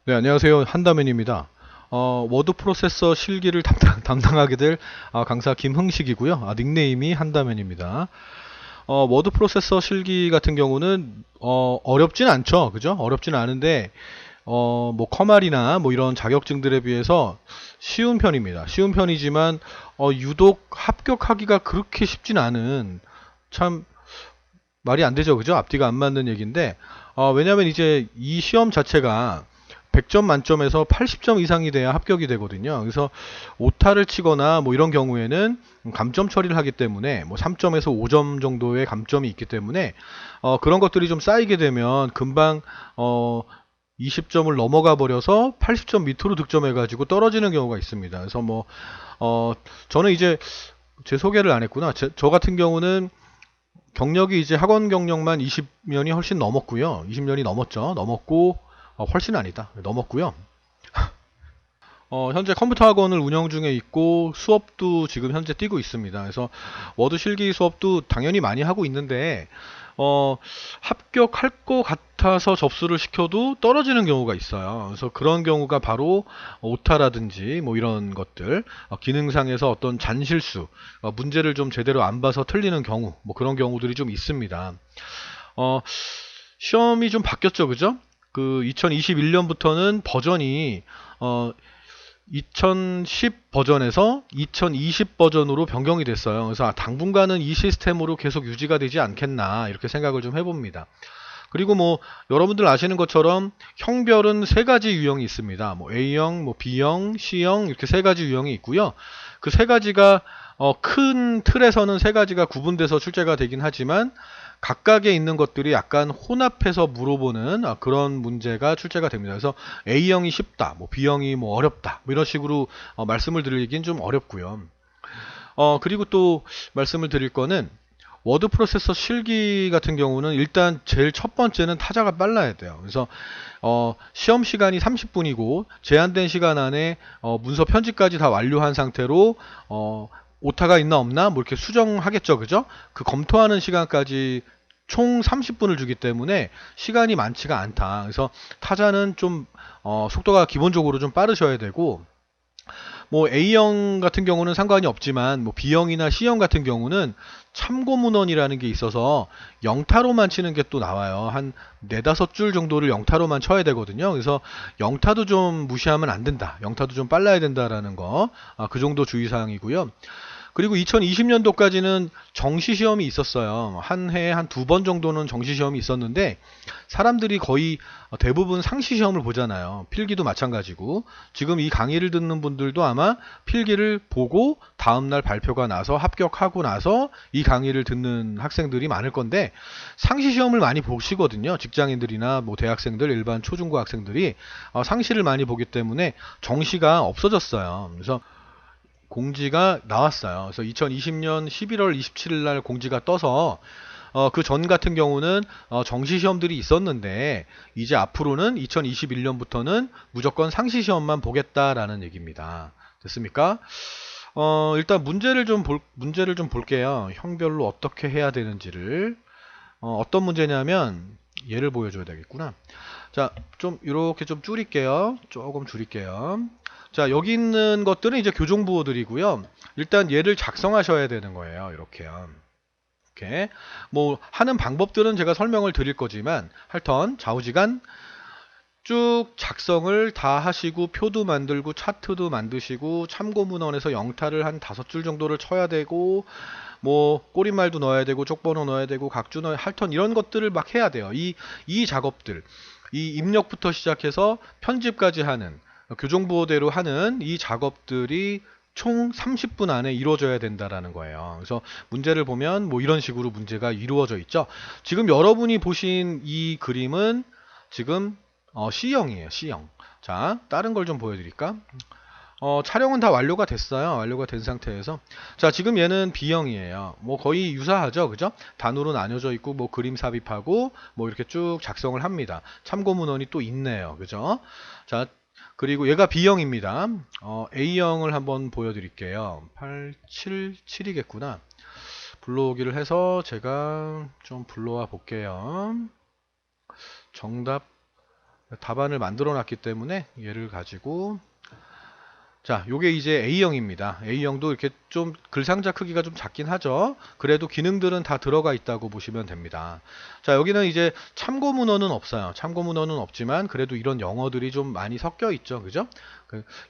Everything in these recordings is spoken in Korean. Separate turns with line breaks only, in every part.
네, 안녕하세요. 한다맨입니다. 워드 프로세서 실기를 담당하게 될 강사 김흥식이고요. 닉네임이 한다맨입니다. 워드 프로세서 실기 같은 경우는 어렵진 않죠. 그죠? 어렵진 않은데 뭐 커말이나 뭐 이런 자격증들에 비해서 쉬운 편입니다. 쉬운 편이지만 유독 합격하기가 그렇게 쉽진 않은, 참 말이 안 되죠. 그죠? 앞뒤가 안 맞는 얘기인데, 왜냐면 이제 이 시험 자체가 100점 만점에서 80점 이상이 돼야 합격이 되거든요. 그래서 오타를 치거나 뭐 이런 경우에는 감점 처리를 하기 때문에 뭐 3점에서 5점 정도의 감점이 있기 때문에 그런 것들이 좀 쌓이게 되면 금방 어 20점을 넘어가 버려서 80점 밑으로 득점해 가지고 떨어지는 경우가 있습니다. 그래서 뭐 저는 이제 제 소개를 안 했구나. 저 같은 경우는 경력이 이제 학원 경력만 20년이 훨씬 넘었고요. 20년이 넘었죠. 넘었고, 훨씬 아니다. 넘었고요. 현재 컴퓨터 학원을 운영 중에 있고 수업도 지금 현재 뛰고 있습니다. 그래서 워드 실기 수업도 당연히 많이 하고 있는데 합격할 것 같아서 접수를 시켜도 떨어지는 경우가 있어요. 그래서 그런 경우가 바로 오타라든지 뭐 이런 것들, 기능상에서 어떤 잔실수, 문제를 좀 제대로 안 봐서 틀리는 경우, 뭐 그런 경우들이 좀 있습니다. 어, 시험이 좀 바뀌었죠, 그죠? 그 2021년부터는 버전이 어, 2010 버전에서 2020 버전으로 변경이 됐어요. 그래서 당분간은 이 시스템으로 계속 유지가 되지 않겠나 이렇게 생각을 좀 해봅니다. 그리고 뭐 여러분들 아시는 것처럼 형별은 세 가지 유형이 있습니다. 뭐 A형, 뭐 B형, C형 이렇게 세 가지 유형이 있고요. 그 세 가지가 큰 틀에서는 세 가지가 구분돼서 출제가 되긴 하지만 각각에 있는 것들이 약간 혼합해서 물어보는 그런 문제가 출제가 됩니다. 그래서 A형이 쉽다, 뭐 B형이 뭐 어렵다, 뭐 이런 식으로 말씀을 드리긴 좀 어렵고요. 그리고 또 말씀을 드릴 거는 워드 프로세서 실기 같은 경우는 일단 제일 첫 번째는 타자가 빨라야 돼요. 그래서 시험 시간이 30분이고 제한된 시간 안에 문서 편집까지 다 완료한 상태로 오타가 있나 없나 뭐 이렇게 수정하겠죠. 그죠? 그 검토하는 시간까지 총 30분을 주기 때문에 시간이 많지가 않다. 그래서 타자는 좀 속도가 기본적으로 좀 빠르셔야 되고, 뭐 A형 같은 경우는 상관이 없지만 뭐 B형이나 C형 같은 경우는 참고 문헌이라는 게 있어서 영타로만 치는 게 또 나와요. 한 네다섯 줄 정도를 영타로만 쳐야 되거든요. 그래서 영타도 좀 무시하면 안 된다. 영타도 좀 빨라야 된다라는 거. 그 정도 주의사항이고요. 그리고 2020년도까지는 정시 시험이 있었어요. 한 해에 한 두 번 정도는 정시 시험이 있었는데 사람들이 거의 대부분 상시 시험을 보잖아요. 필기도 마찬가지고 지금 이 강의를 듣는 분들도 아마 필기를 보고 다음날 발표가 나서 합격하고 나서 이 강의를 듣는 학생들이 많을 건데 상시 시험을 많이 보시거든요. 직장인들이나 뭐 대학생들, 일반 초중고 학생들이 상시를 많이 보기 때문에 정시가 없어졌어요. 그래서 공지가 나왔어요. 그래서 2020년 11월 27일 날 공지가 떠서 그 전 같은 경우는 정시 시험들이 있었는데 이제 앞으로는 2021년부터는 무조건 상시 시험만 보겠다라는 얘기입니다. 됐습니까? 일단 문제를 좀 볼게요. 형별로 어떻게 해야 되는지를. 어떤 문제냐면 예를 보여줘야 되겠구나. 자, 좀 이렇게 좀 줄일게요. 조금 줄일게요. 자, 여기 있는 것들은 이제 교정부호들이고요. 일단 얘를 작성하셔야 되는 거예요. 이렇게요. 이렇게. 뭐 하는 방법들은 제가 설명을 드릴 거지만 하여튼 좌우지간 쭉 작성을 다 하시고 표도 만들고 차트도 만드시고 참고 문헌에서 영타를 한 다섯 줄 정도를 쳐야 되고 뭐 꼬리말도 넣어야 되고 쪽번호 넣어야 되고 각주 넣어야 하여튼 이런 것들을 막 해야 돼요. 이 작업들, 이 입력부터 시작해서 편집까지 하는 교정보호대로 하는 이 작업들이 총 30분 안에 이루어져야 된다라는 거예요. 그래서 문제를 보면 뭐 이런 식으로 문제가 이루어져 있죠. 지금 여러분이 보신 이 그림은 지금 C형이에요. C형. 자, 다른 걸 좀 보여드릴까? 촬영은 다 완료가 됐어요. 완료가 된 상태에서. 자, 지금 얘는 B형이에요. 뭐 거의 유사하죠. 그죠? 단으로 나뉘어져 있고, 뭐 그림 삽입하고, 뭐 이렇게 쭉 작성을 합니다. 참고 문헌이 또 있네요. 그죠? 자, 그리고 얘가 B형입니다. A형을 한번 보여드릴게요. 877이겠구나. 불러오기를 해서 제가 좀 불러와 볼게요. 정답 답안을 만들어 놨기 때문에 얘를 가지고, 자, 요게 이제 A형입니다. A형도 이렇게 좀 글상자 크기가 좀 작긴 하죠. 그래도 기능들은 다 들어가 있다고 보시면 됩니다. 자, 여기는 이제 참고 문헌은 없어요. 참고 문헌은 없지만 그래도 이런 영어들이 좀 많이 섞여 있죠. 그죠?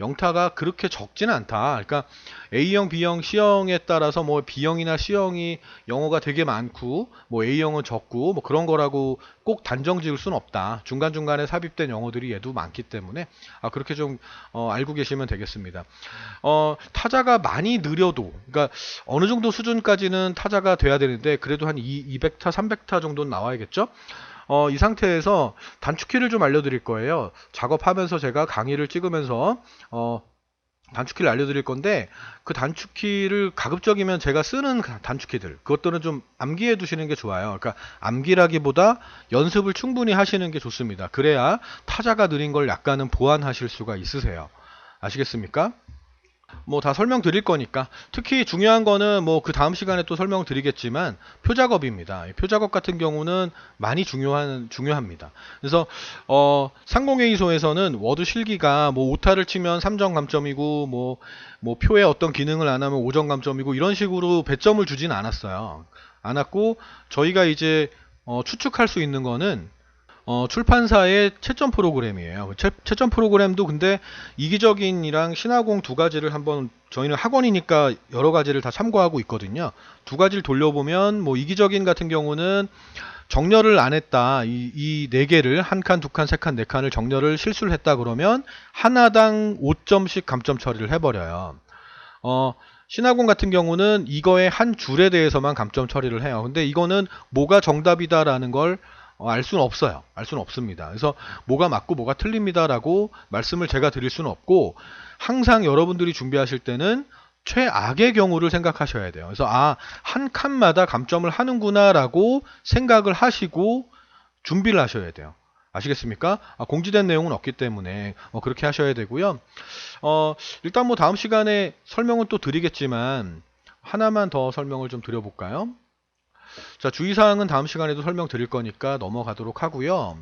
영타가 그렇게 적지는 않다. 그러니까 A형, B형, C형에 따라서 뭐 B형이나 C형이 영어가 되게 많고 뭐 A형은 적고 뭐 그런 거라고 꼭 단정 지을 수는 없다. 중간중간에 삽입된 영어들이 얘도 많기 때문에 그렇게 좀 알고 계시면 되겠습니다. 타자가 많이 느려도, 그러니까 어느 정도 수준까지는 타자가 돼야 되는데 그래도 한 200타, 300타 정도는 나와야겠죠? 이 상태에서 단축키를 좀 알려드릴 거예요. 작업하면서 제가 강의를 찍으면서 단축키를 알려드릴 건데, 그 단축키를 가급적이면 제가 쓰는 단축키들, 그것들은 좀 암기해 두시는 게 좋아요. 그러니까 암기라기보다 연습을 충분히 하시는 게 좋습니다. 그래야 타자가 느린 걸 약간은 보완하실 수가 있으세요. 아시겠습니까? 뭐 다 설명드릴 거니까. 특히 중요한 거는 뭐 그 다음 시간에 또 설명드리겠지만 표작업입니다. 표작업 같은 경우는 많이 중요합니다. 그래서 상공회의소에서는 워드 실기가 뭐 오타를 치면 3점 감점이고 뭐 표에 어떤 기능을 안 하면 5점 감점이고 이런 식으로 배점을 주진 않았어요. 않았고, 저희가 이제 추측할 수 있는 거는 출판사의 채점 프로그램이에요. 채점 프로그램도 근데 이기적인이랑 신화공 두 가지를 한번, 저희는 학원이니까 여러 가지를 다 참고하고 있거든요. 두 가지를 돌려보면 뭐 이기적인 같은 경우는 정렬을 안 했다. 이 네 개를 한 칸, 두 칸, 세 칸, 네 칸을 정렬을 실수를 했다 그러면 하나당 5점씩 감점 처리를 해버려요. 신화공 같은 경우는 이거의 한 줄에 대해서만 감점 처리를 해요. 근데 이거는 뭐가 정답이다라는 걸 알 수는 없어요. 알 수는 없습니다. 그래서 뭐가 맞고 뭐가 틀립니다라고 말씀을 제가 드릴 수는 없고, 항상 여러분들이 준비하실 때는 최악의 경우를 생각하셔야 돼요. 그래서 한 칸마다 감점을 하는구나라고 생각을 하시고 준비를 하셔야 돼요. 아시겠습니까? 공지된 내용은 없기 때문에 그렇게 하셔야 되고요. 일단 뭐 다음 시간에 설명은 또 드리겠지만 하나만 더 설명을 좀 드려볼까요? 자, 주의사항은 다음 시간에도 설명드릴 거니까 넘어가도록 하고요.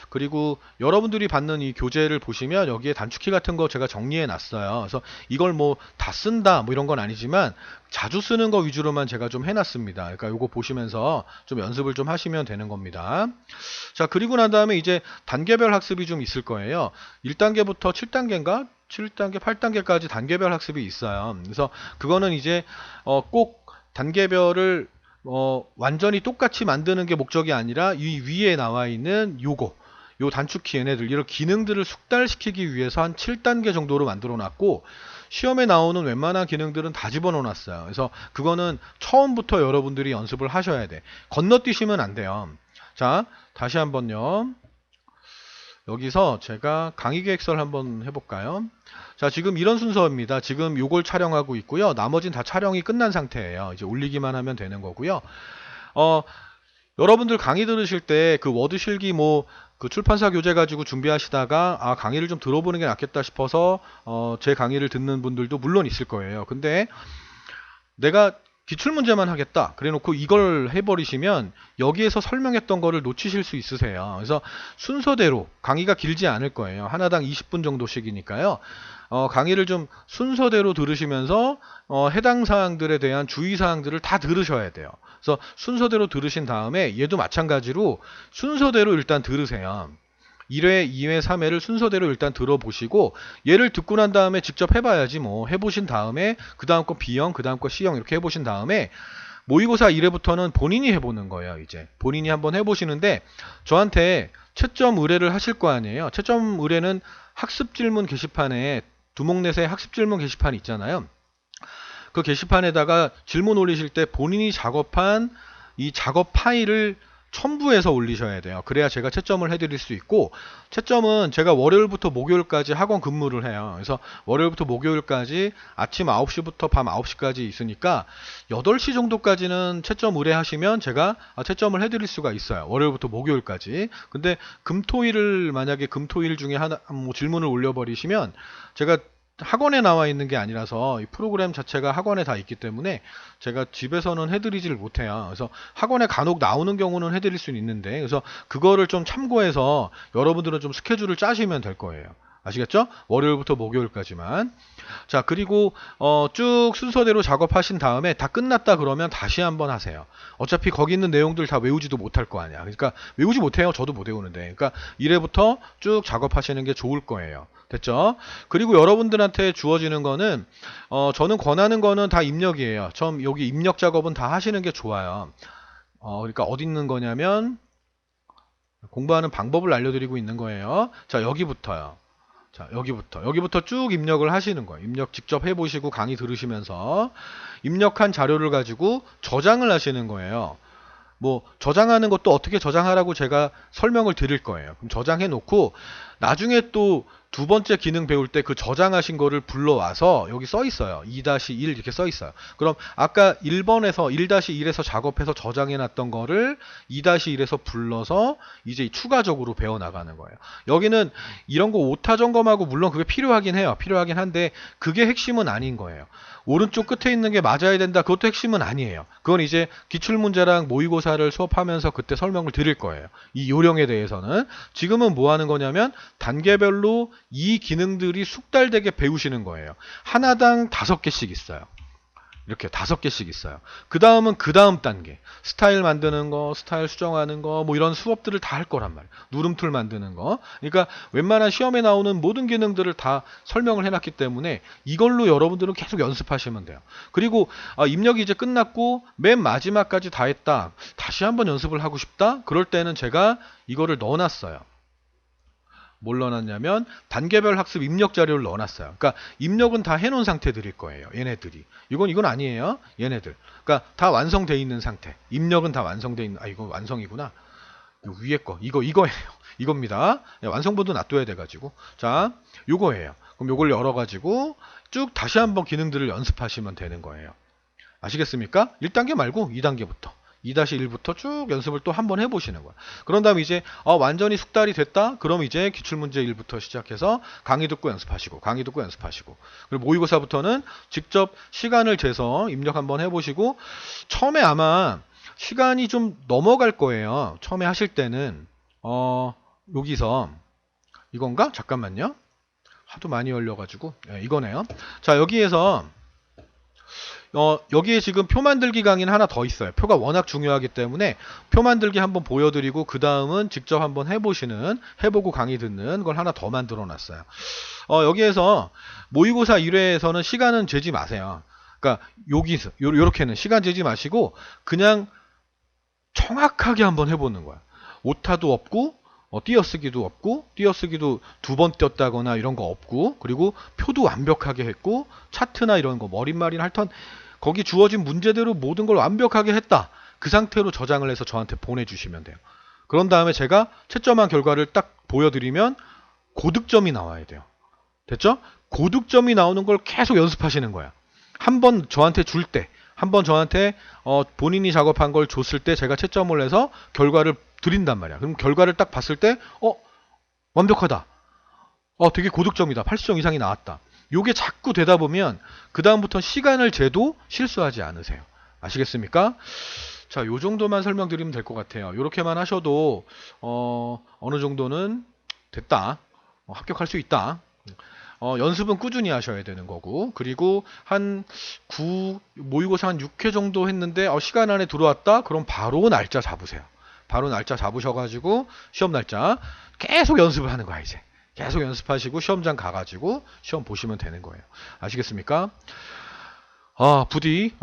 그리고 여러분들이 받는 이 교재를 보시면 여기에 단축키 같은 거 제가 정리해 놨어요. 그래서 이걸 뭐 다 쓴다 뭐 이런 건 아니지만 자주 쓰는 거 위주로만 제가 좀 해놨습니다. 그러니까 이거 보시면서 좀 연습을 좀 하시면 되는 겁니다. 자, 그리고 난 다음에 이제 단계별 학습이 좀 있을 거예요. 1단계부터 7단계인가? 7단계, 8단계까지 단계별 학습이 있어요. 그래서 그거는 이제 꼭 단계별을 완전히 똑같이 만드는 게 목적이 아니라 이 위에 나와 있는 요 단축키 얘네들, 이런 기능들을 숙달시키기 위해서 한 7단계 정도로 만들어 놨고, 시험에 나오는 웬만한 기능들은 다 집어넣어 놨어요. 그래서 그거는 처음부터 여러분들이 연습을 하셔야 돼. 건너뛰시면 안 돼요. 자, 다시 한번요. 여기서 제가 강의 계획서를 한번 해볼까요? 자, 지금 이런 순서입니다. 지금 요걸 촬영하고 있고요. 나머지는 다 촬영이 끝난 상태예요. 이제 올리기만 하면 되는 거고요. 여러분들 강의 들으실 때 그 워드 실기 그 출판사 교재 가지고 준비하시다가 강의를 좀 들어보는 게 낫겠다 싶어서 제 강의를 듣는 분들도 물론 있을 거예요. 근데 내가 기출문제만 하겠다 그래 놓고 이걸 해버리시면 여기에서 설명했던 거를 놓치실 수 있으세요. 그래서 순서대로, 강의가 길지 않을 거예요. 하나당 20분 정도씩이니까요. 강의를 좀 순서대로 들으시면서 해당 사항들에 대한 주의사항들을 다 들으셔야 돼요. 그래서 순서대로 들으신 다음에 얘도 마찬가지로 순서대로 일단 들으세요. 1회, 2회, 3회를 순서대로 일단 들어보시고, 얘를 듣고 난 다음에 직접 해봐야지 뭐. 해보신 다음에 그 다음 거 B형, 그 다음 거 C형 이렇게 해보신 다음에 모의고사 1회부터는 본인이 해보는 거예요. 이제 본인이 한번 해보시는데, 저한테 채점 의뢰를 하실 거 아니에요. 채점 의뢰는 학습질문 게시판에, 두목넷에 학습질문 게시판이 있잖아요. 그 게시판에다가 질문 올리실 때 본인이 작업한 이 작업 파일을 첨부해서 올리셔야 돼요. 그래야 제가 채점을 해드릴 수 있고, 채점은 제가 월요일부터 목요일까지 학원 근무를 해요. 그래서 월요일부터 목요일까지 아침 9시부터 밤 9시까지 있으니까 8시 정도까지는 채점 의뢰하시면 제가 채점을 해드릴 수가 있어요. 월요일부터 목요일까지. 근데 금토일을, 만약에 금토일 중에 하나 질문을 올려버리시면 제가 학원에 나와 있는 게 아니라서 이 프로그램 자체가 학원에 다 있기 때문에 제가 집에서는 해드리지를 못해요. 그래서 학원에 간혹 나오는 경우는 해드릴 수는 있는데, 그래서 그거를 좀 참고해서 여러분들은 좀 스케줄을 짜시면 될 거예요. 아시겠죠? 월요일부터 목요일까지만. 자, 그리고 쭉 순서대로 작업하신 다음에 다 끝났다 그러면 다시 한번 하세요. 어차피 거기 있는 내용들 다 외우지도 못할 거 아니야. 그러니까 외우지 못해요. 저도 못 외우는데. 그러니까 1회부터 쭉 작업하시는 게 좋을 거예요. 됐죠? 그리고 여러분들한테 주어지는 거는 저는 권하는 거는 다 입력이에요. 처음 여기 입력 작업은 다 하시는 게 좋아요. 그러니까 어디 있는 거냐면 공부하는 방법을 알려드리고 있는 거예요. 자, 여기부터요. 자, 여기부터 쭉 입력을 하시는 거예요. 입력 직접 해보시고 강의 들으시면서 입력한 자료를 가지고 저장을 하시는 거예요. 뭐 저장하는 것도 어떻게 저장하라고 제가 설명을 드릴 거예요. 그럼 저장해 놓고 나중에 또 두 번째 기능 배울 때 그 저장하신 거를 불러와서 여기 써 있어요. 2-1 이렇게 써 있어요. 그럼 아까 1번에서 1-1에서 작업해서 저장해 놨던 거를 2-1에서 불러서 이제 추가적으로 배워 나가는 거예요. 여기는 이런 거 오타 점검하고 물론 그게 필요하긴 해요. 필요하긴 한데 그게 핵심은 아닌 거예요. 오른쪽 끝에 있는 게 맞아야 된다. 그것도 핵심은 아니에요. 그건 이제 기출문제랑 모의고사를 수업하면서 그때 설명을 드릴 거예요. 이 요령에 대해서는. 지금은 뭐 하는 거냐면 단계별로 이 기능들이 숙달되게 배우시는 거예요. 하나당 5개씩 있어요. 이렇게 5개씩 있어요. 그 다음은 그 다음 단계. 스타일 만드는 거, 스타일 수정하는 거, 뭐 이런 수업들을 다 할 거란 말이에요. 누름툴 만드는 거. 그러니까 웬만한 시험에 나오는 모든 기능들을 다 설명을 해놨기 때문에 이걸로 여러분들은 계속 연습하시면 돼요. 그리고 입력이 이제 끝났고 맨 마지막까지 다 했다. 다시 한번 연습을 하고 싶다? 그럴 때는 제가 이거를 넣어놨어요. 뭘 넣어놨냐면 단계별 학습 입력 자료를 넣어놨어요. 그러니까 입력은 다 해놓은 상태 드릴 거예요. 얘네들이. 이건 아니에요. 얘네들. 그러니까 다 완성돼 있는 상태. 입력은 다 완성돼 있는. 이거 완성이구나. 요 위에 거. 이거예요. 이겁니다. 완성본도 놔둬야 돼가지고. 자, 요거예요. 그럼 요걸 열어가지고 쭉 다시 한번 기능들을 연습하시면 되는 거예요. 아시겠습니까? 1단계 말고 2단계부터. 2-1부터 쭉 연습을 또 한번 해보시는 거야. 그런 다음에 이제 완전히 숙달이 됐다? 그럼 이제 기출문제 1부터 시작해서 강의 듣고 연습하시고 강의 듣고 연습하시고 그리고 모의고사부터는 직접 시간을 재서 입력 한번 해보시고 처음에 아마 시간이 좀 넘어갈 거예요. 처음에 하실 때는 여기서 이건가? 잠깐만요. 하도 많이 열려가지고 이거네요. 자, 여기에서 여기에 지금 표 만들기 강의는 하나 더 있어요. 표가 워낙 중요하기 때문에 표 만들기 한번 보여드리고 그 다음은 직접 한번 해보고 강의 듣는 걸 하나 더 만들어 놨어요. 여기에서 모의고사 1회에서는 시간은 재지 마세요. 그러니까 여기서 요렇게는 시간 재지 마시고 그냥 정확하게 한번 해보는 거야. 오타도 없고 띄어쓰기도 없고 띄어쓰기도 2번 띄었다거나 이런 거 없고 그리고 표도 완벽하게 했고 차트나 이런 거 머릿말이나 하여튼 거기 주어진 문제대로 모든 걸 완벽하게 했다. 그 상태로 저장을 해서 저한테 보내주시면 돼요. 그런 다음에 제가 채점한 결과를 딱 보여드리면 고득점이 나와야 돼요. 됐죠? 고득점이 나오는 걸 계속 연습하시는 거야. 한번 저한테 줄 때, 한번 저한테 본인이 작업한 걸 줬을 때 제가 채점을 해서 결과를 드린단 말이야. 그럼 결과를 딱 봤을 때 완벽하다. 되게 고득점이다. 80점 이상이 나왔다. 요게 자꾸 되다 보면 그 다음부터 시간을 재도 실수하지 않으세요. 아시겠습니까? 자, 요 정도만 설명드리면 될 것 같아요. 요렇게만 하셔도 어느 정도는 됐다. 합격할 수 있다. 연습은 꾸준히 하셔야 되는 거고 그리고 모의고사 한 6회 정도 했는데 시간 안에 들어왔다? 그럼 바로 날짜 잡으세요. 바로 날짜 잡으셔가지고 시험 날짜 계속 연습을 하는 거야 이제. 계속 연습하시고 시험장 가가지고 시험 보시면 되는 거예요. 아시겠습니까? 부디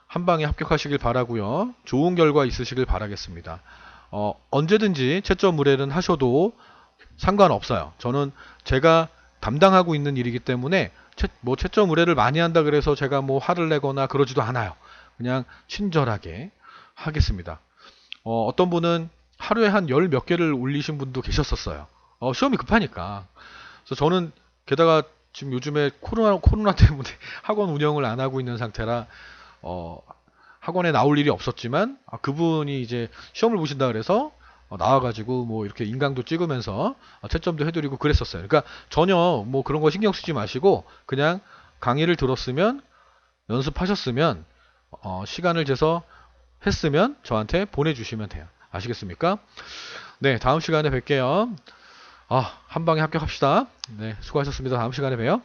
한 방에 합격하시길 바라고요. 좋은 결과 있으시길 바라겠습니다. 언제든지 채점 의뢰는 하셔도 상관없어요. 저는 제가 담당하고 있는 일이기 때문에 채점 의뢰를 많이 한다 그래서 제가 뭐 화를 내거나 그러지도 않아요. 그냥 친절하게 하겠습니다. 어떤 분은 하루에 한 10몇 개를 올리신 분도 계셨었어요. 시험이 급하니까. 그래서 저는 게다가 지금 요즘에 코로나 때문에 학원 운영을 안 하고 있는 상태라 학원에 나올 일이 없었지만 그분이 이제 시험을 보신다 그래서 나와가지고 뭐 이렇게 인강도 찍으면서 채점도 해드리고 그랬었어요. 그러니까 전혀 뭐 그런 거 신경 쓰지 마시고 그냥 강의를 들었으면 연습하셨으면 시간을 재서 했으면 저한테 보내주시면 돼요. 아시겠습니까? 네, 다음 시간에 뵐게요. 한 방에 합격합시다. 네, 수고하셨습니다. 다음 시간에 봬요.